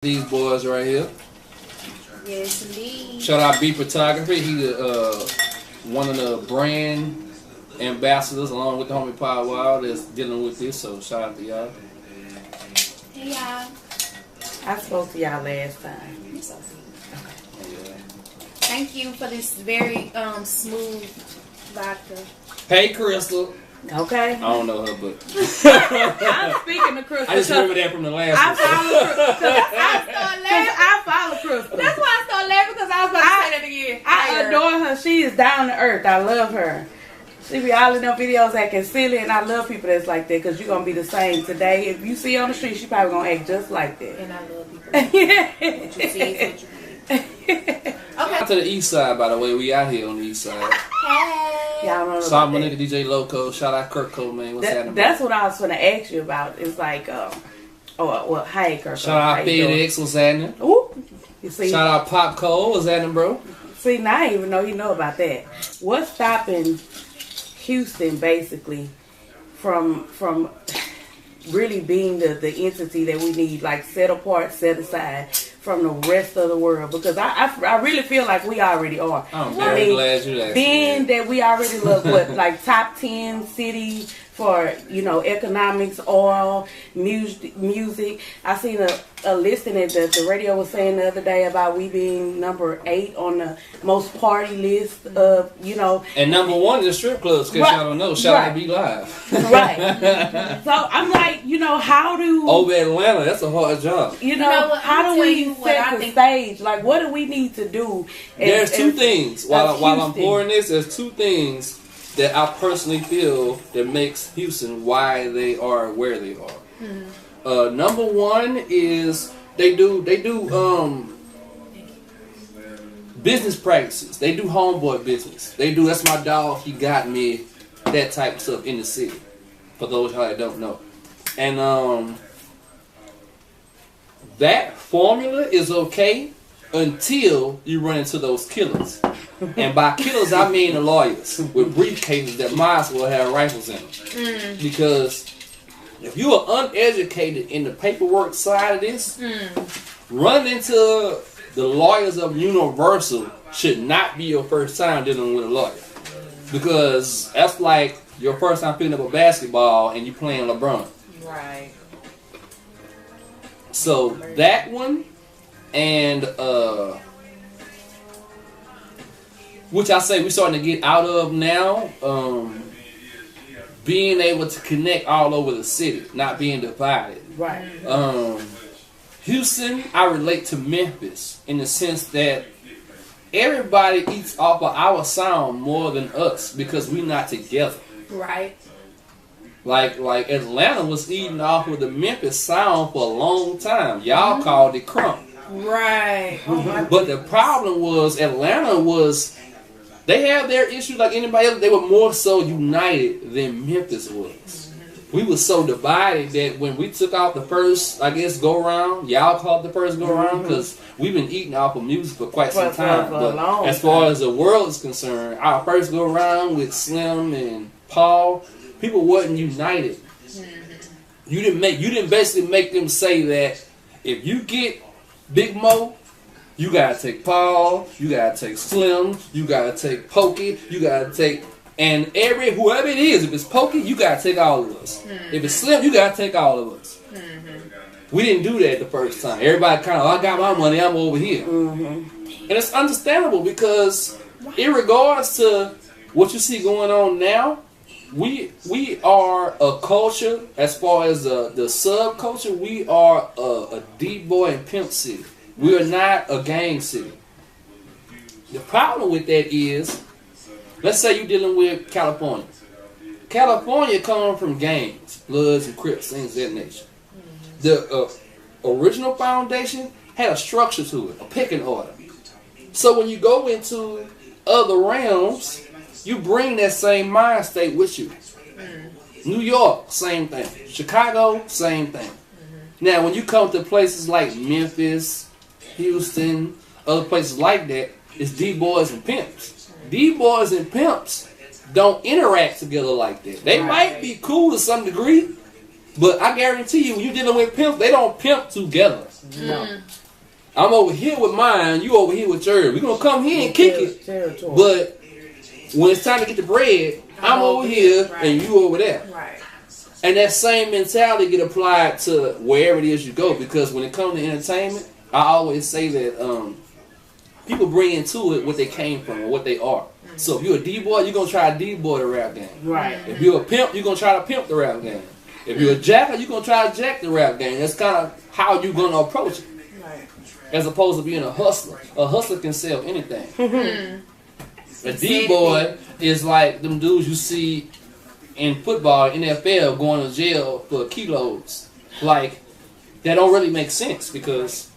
These boys right here. Yes, indeed. Shout out B Photography. He's one of the brand ambassadors along with the homie Power Wild that's dealing with this. So shout out to y'all. Hey y'all. I spoke to y'all last time. It's okay. Yeah. Thank you for this very smooth vodka. Hey Crystal. Okay. I don't know her, but I'm speaking to Crystal. I just remember that from the last I one. follow Crystal. That's why I started laughing because I was about to say that again. I adore her. She is down to earth. I love her. She be all in them videos acting silly, and I love people that's like that because you're going to be the same today. If you see her on the street, she probably going to act just like that. And I love people like that. What you see is what you get. Okay. To the east side, by the way. We out here on the east side. Hey. Y'all know Shout out my nigga DJ Loco. Shout out Kurt Cole, man. What's happening? That's what I was going to ask you about. It's like, hey, Kurt. Shout out FedEx. What's happening? Ooh. You see? Shout out Pop Cole. What's happening, bro? See, now I didn't even know you know about that. What's stopping Houston, basically, from really being the entity that we need, like set apart, set aside from the rest of the world? Because I really feel like we already are. I'm very glad you asked. Being that we already look what like top 10 city for economics, oil, music. I seen a listing that the radio was saying the other day about we being number 8 on the most party list of And number 1 is the strip clubs, because y'all don't know. Shout out to Be Live. Right. So I'm like, how do over Atlanta? That's a hard job. How do we set the stage? Like, what do we need to do? There's two things. While I'm pouring this, there's two things that I personally feel that makes Houston why they are where they are. Mm-hmm. Number 1 is they do business practices. They do homeboy business. They do that's my dog, he got me, that type of stuff in the city. For those y'all that don't know. And that formula is okay until you run into those killers. And by killers, I mean the lawyers with briefcases that might as well have rifles in them. Because if you are uneducated in the paperwork side of this, running into the lawyers of Universal should not be your first time dealing with a lawyer. Because that's like your first time picking up a basketball and you playing LeBron. Right. So that one, and which I say we're starting to get out of now, being able to connect all over the city, not being divided. Right. Houston, I relate to Memphis in the sense that everybody eats off of our sound more than us because we're not together. Right. Like Atlanta was eating off of the Memphis sound for a long time. Y'all called it crunk. Right. But the problem was they have their issues like anybody else. They were more so united than Memphis was. We were so divided that when we took out the first, I guess, go around, y'all called it the first go around because we've been eating off of music for quite some time. But as far as the world is concerned, our first go around with Slim and Paul, people wasn't united. You didn't basically make them say that if you get Big Mo, you gotta take Paul, you gotta take Slim, you gotta take Pokey, you gotta take, and whoever it is, if it's Pokey, you gotta take all of us. If it's Slim, you gotta take all of us. We didn't do that the first time. Everybody kind of, I got my money, I'm over here. And it's understandable because in regards to what you see going on now, we are a culture, as far as the subculture, we are a D-boy and pimp city. We are not a gang city. The problem with that is, let's say you're dealing with California. California comes from gangs, Bloods and Crips, things of that nature. The original foundation had a structure to it, a pecking order. So when you go into other realms, you bring that same mind state with you. New York, same thing. Chicago, same thing. Now, when you come to places like Memphis, Houston, other places like that, it's D-boys and pimps. D-boys and pimps don't interact together like that. They might be cool to some degree, But I guarantee you, when you're dealing with pimps, they don't pimp together. No. I'm over here with mine, you over here with yours. We're going to come here and kick it. Territory. But when it's time to get the bread, I'm over here and you over there. Right. And that same mentality get applied to wherever it is you go. Because when it comes to entertainment, I always say that people bring into it what they came from or what they are. So if you're a D-boy, you're going to try to D-boy the rap game. Right. If you're a pimp, you're going to try to pimp the rap game. If you're a jacker, you're going to try to jack the rap game. That's kind of how you're going to approach it. Right. As opposed to being a hustler. A hustler can sell anything. Mm-hmm. A D-boy is like them dudes you see in football, NFL, going to jail for kilos. Like, that don't really make sense because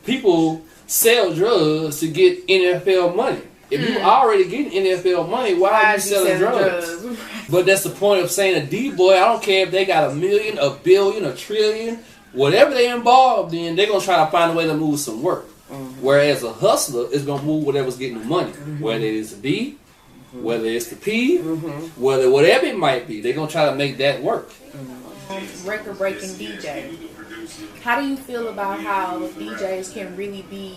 people sell drugs to get NFL money. If you already getting NFL money, why are you selling drugs? But that's the point of saying a D-boy. I don't care if they got $1 million, $1 billion, $1 trillion, whatever they involved in, they're going to try to find a way to move some work. Whereas a hustler is going to move whatever's getting the money. Whether it's the D, whether it's the P, whether whatever it might be, they're going to try to make that work. Record-breaking DJ. How do you feel about how DJs can really be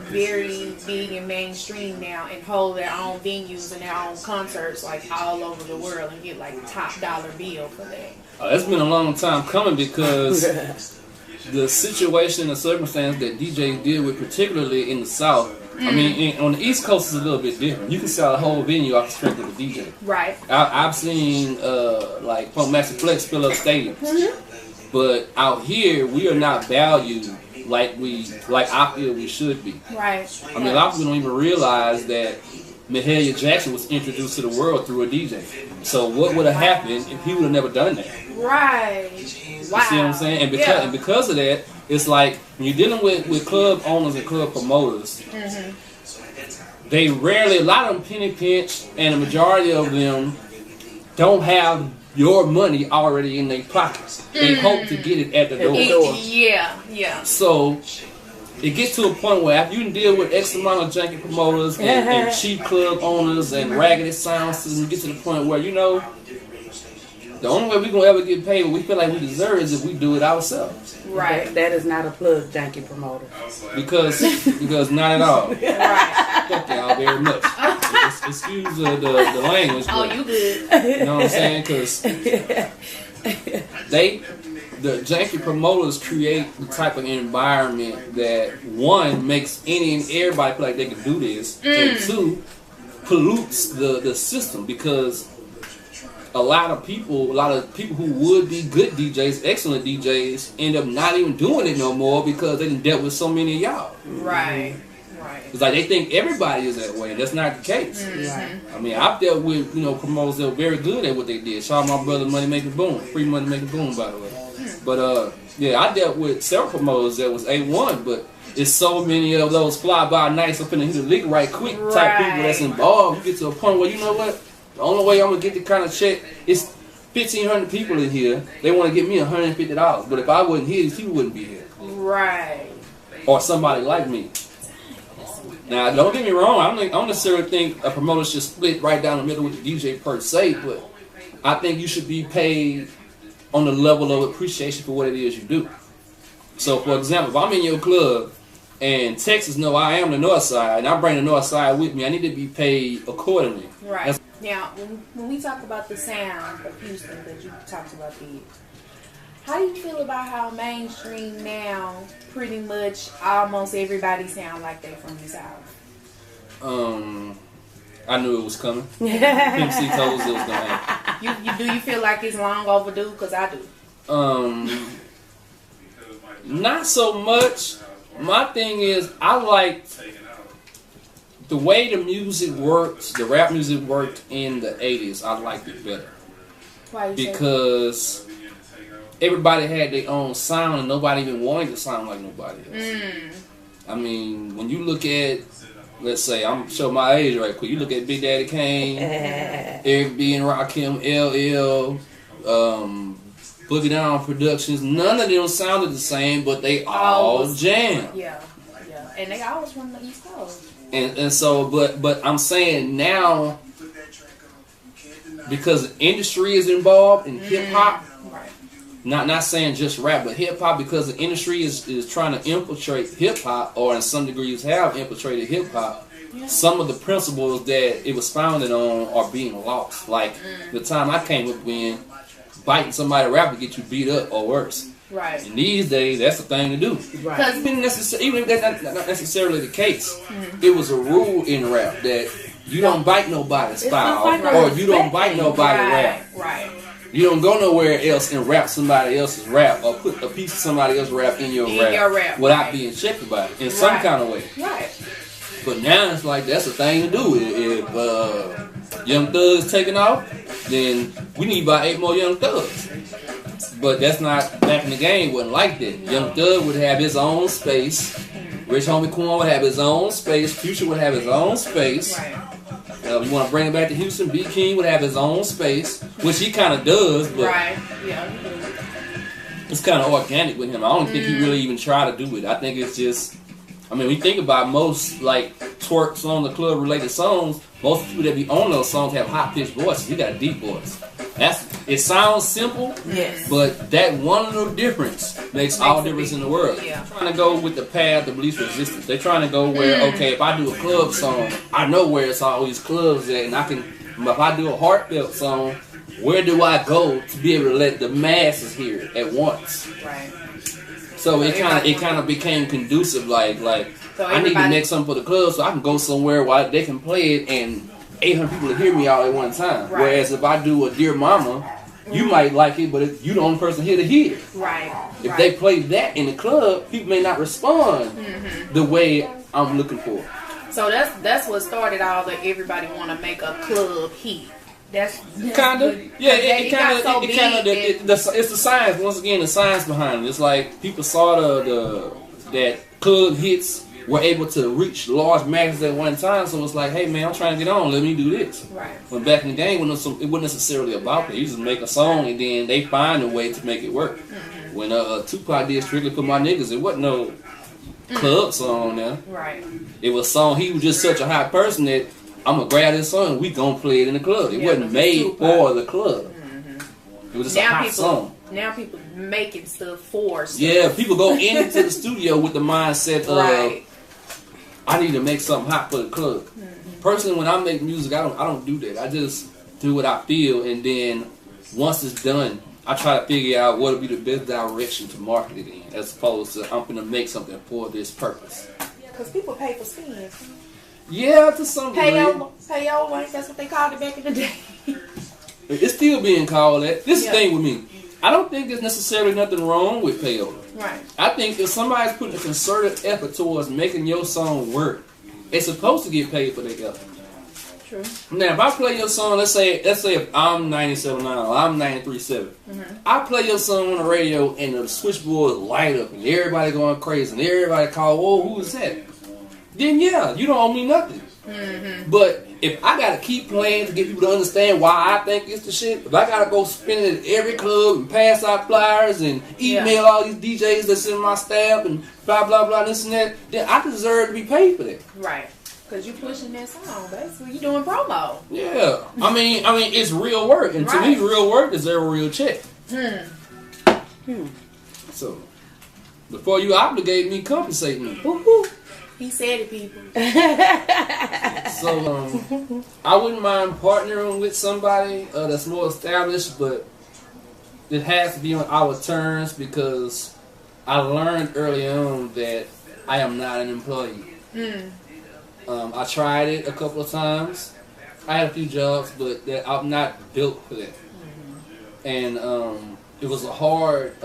very big and mainstream now and hold their own venues and their own concerts like all over the world and get like top dollar bill for that? It's been a long time coming because the situation and the circumstance that DJs deal with, particularly in the South, I mean, on the East Coast is a little bit different. You can sell a whole venue off the strength of the DJ. Right. I've seen like Punk Master Flex fill up stadiums, but out here we are not valued like I feel we should be. Right. I mean, a lot of people don't even realize that Mahalia Jackson was introduced to the world through a DJ. So what would have happened if he would have never done that? Right. Wow. You see what I'm saying? And because of that, it's like when you're dealing with club owners and club promoters, they rarely, a lot of them penny pinch, and the majority of them don't have your money already in their pockets. They hope to get it at the door. Yeah. So it gets to a point where after you can deal with X amount of junkie promoters and cheap club owners and raggedy sound systems, you get to the point where, you know, the only way we're going to ever get paid what we feel like we deserve is if we do it ourselves. Right. That is not a plug, junkie promoter. Because not at all. Right. Thank y'all very much. Excuse the language. Oh, you good. You know what I'm saying? Because the janky promoters create the type of environment that, one, makes any and everybody feel like they can do this, and two, pollutes the system because a lot of people who would be good DJs, excellent DJs, end up not even doing it no more because they done dealt with so many of y'all. Right. It's like they think everybody is that way. That's not the case. Right. I mean, I've dealt with promoters that were very good at what they did. Shout out my brother Money Making Boom, Free Money Making Boom, by the way. But I dealt with several promoters that was A1, but it's so many of those fly by nights up in the hit the lick right quick type people that's involved. You get to a point where, you know what? The only way I'm gonna get the kind of check is 1,500 people in here. They want to give me $150, but if I wasn't here, these people wouldn't be here. Right. Or somebody like me. Now, don't get me wrong. I don't necessarily think a promoter should split right down the middle with the DJ per se, but I think you should be paid on the level of appreciation for what it is you do. So, for example, if I'm in your club and Texas know I am the North Side, and I bring the North Side with me, I need to be paid accordingly. Right. Now, when we talk about the sound of Houston that you talked about, how do you feel about how mainstream now pretty much almost everybody sound like they from the South? I knew it was coming. Pimp C told us it was gonna happen. Do you feel like it's long overdue? Because I do. Not so much. My thing is, I like the way the music worked, the rap music worked in the 80s. I liked it better. Why? Because everybody had their own sound and nobody even wanted to sound like nobody else. I mean, when you look at, let's say, I'm showing my age right quick. You look at Big Daddy Kane, Eric B. and Rakim, LL, Boogie Down Productions. None of them sounded the same, but they all jammed. Yeah. And they always from the East Coast. And so, but I'm saying now, because the industry is involved in hip hop. Right. Not saying just rap, but hip hop, because the industry is trying to infiltrate hip hop, or in some degrees have infiltrated hip hop. Some of the principles that it was founded on are being lost. Like the time I came up when biting somebody rap to get you beat up or worse. Right. And these days, that's the thing to do. Right. Even if that's not necessarily the case, it was a rule in rap that you don't bite nobody's style, like or you don't bite nobody rap. Right. You don't go nowhere else and rap somebody else's rap, or put a piece of somebody else's rap in your rap without right. being checked about it in some kind of way. Right. But now it's like that's a thing to do. If Young Thug's taking off, then we need about 8 more Young Thugs. But that's not, back in the game, wasn't like that. No. Young Thug would have his own space. Rich Homie Quan would have his own space. Future would have his own space. Right. You want to bring it back to Houston, B. King would have his own space, which he kind of does, but Right. Yeah. it's kind of organic with him. I don't think he really even tried to do it. I think it's just, I mean, we think about most like twerks on the club related songs. Most people that be on those songs have high pitched voices. He got a deep voice. It sounds simple, Yes. but that one little difference makes all the difference in the world. Yeah. They're trying to go with the path of least resistance. They're trying to go where, okay, if I do a club song, I know where it's all these clubs at, and I can. If I do a heartfelt song, where do I go to be able to let the masses hear it at once? Right. So it kind of became conducive, like So I need to make something for the club, so I can go somewhere while they can play it and 800 people to hear me all at one time. Right. Whereas if I do a Dear Mama, you might like it, but you the only person here to hear it. Right. If they play that in the club, people may not respond the way I'm looking for. So that's what started all the everybody want to make a club hit. That's Kind of, yeah. It got so big it's the science. Once again, the science behind it. It's like people saw that club hits were able to reach large masses at one time. So it's like, hey man, I'm trying to get on. Let me do this. Right. When back in the game, it wasn't necessarily about that. You just make a song and then they find a way to make it work. When Tupac did Strictly For My Niggas, it wasn't no club song now. Right. It was a song. He was just such a hot person that I'm gonna grab this song and we gonna play it in the club. It wasn't made for the club. It was just a hot song. Now people making stuff for stuff. Yeah, people go into the studio with the mindset of Right. I need to make something hot for the club. Personally, when I make music, I don't do that. I just do what I feel, and then once it's done, I try to figure out what would be the best direction to market it in, as opposed to I'm gonna make something for this purpose. Because people pay for spins. Yeah, to some degree. Payola, that's what they called it back in the day. It's still being called that. This is Yeah. the thing with me. I don't think there's necessarily nothing wrong with payola. Right. I think if somebody's putting a concerted effort towards making your song work, it's supposed to get paid for their effort. True. Now, if I play your song, let's say if I'm 97.9 or I'm 93.7, I play your song on the radio and the switchboard light up and everybody going crazy and everybody call, whoa, who is that? Then yeah, you don't owe me nothing. But if I gotta keep playing to get people to understand why I think it's the shit, if I gotta go spin it at every club and pass out flyers and email all these DJs that's in my staff and blah blah blah this and that, then I deserve to be paid for that. Right. Because you pushing that song, basically. You doing promo. Yeah. I mean it's real work, and to me real work deserves a real check. So before you obligate me, compensate me. Woo-hoo. He said it, people. So I wouldn't mind partnering with somebody that's more established, but it has to be on our terms because I learned early on that I am not an employee. I tried it a couple of times. I had a few jobs, but I'm not built for that. And it was a hard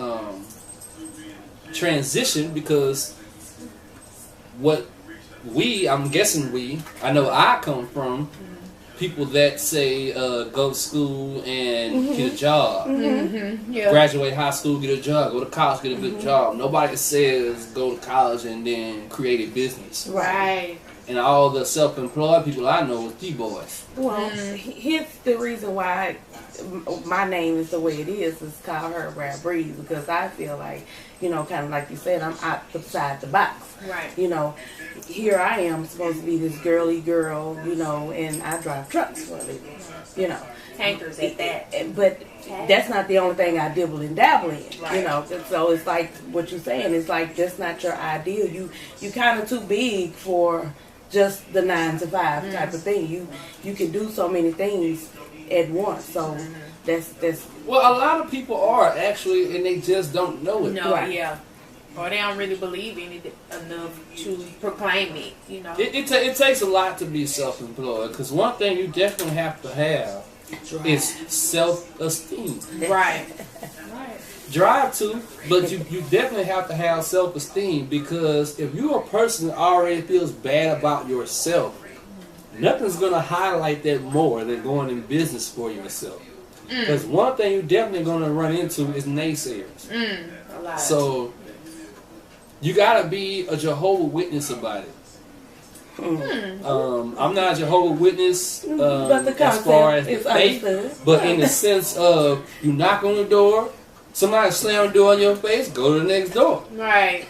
transition because I know I come from people that say go to school and get a job, Yeah. graduate high school, get a job, go to college, get a good job. Nobody says go to college and then create a business. Right. And all the self-employed people I know is D-boys. Well, here's the reason why my name is the way it is called Her Rap Breeze, because I feel like you know, kind of like you said, I'm outside the box. Right. You know, here I am supposed to be this girly girl, you know, and I drive trucks for a living, you know. Tankers at that. But that's not the only thing I dibble and dabble in, Right. you know. So it's like what you're saying. It's like that's not your ideal. You kind of too big for just the 9 to 5 type of thing. You can do so many things at once. So that's Well, a lot of people are actually, and they just don't know it. No, Right. yeah. Or they don't really believe in it enough to proclaim it, you know. It takes a lot to be self-employed, because one thing you definitely have to have is self-esteem. Right. Right. Drive too, but you definitely have to have self-esteem, because if you're a person that already feels bad about yourself, nothing's going to highlight that more than going in business for yourself. Because one thing you're definitely going to run into is naysayers. A lot. So you got to be a Jehovah's Witness about it. I'm not a Jehovah's Witness but the as far as concept the is faith, understood. but in the sense of you knock on the door, somebody slam the door in your face, go to the next door. Right.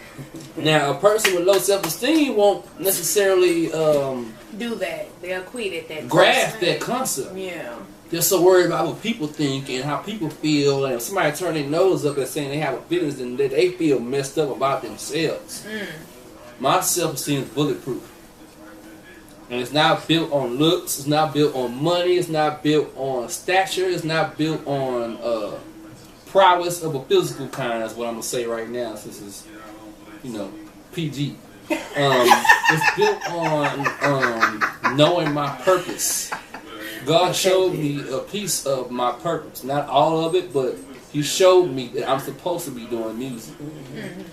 Now, a person with low self-esteem won't necessarily Do that. They'll quit at that. grasp first. that concept. Yeah. They're so worried about what people think and how people feel, and if somebody turn their nose up and saying they have a feelings, then they feel messed up about themselves. My self-esteem is bulletproof. And it's not built on looks, it's not built on money, it's not built on stature, it's not built on prowess of a physical kind, is what I'm going to say right now, since it's, you know, PG. It's built on knowing my purpose. God showed me a piece of my purpose. Not all of it, but He showed me that I'm supposed to be doing music.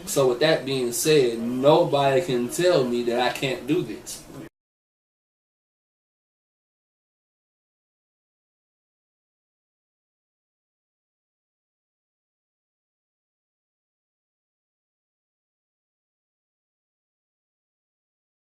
So with that being said, nobody can tell me that I can't do this.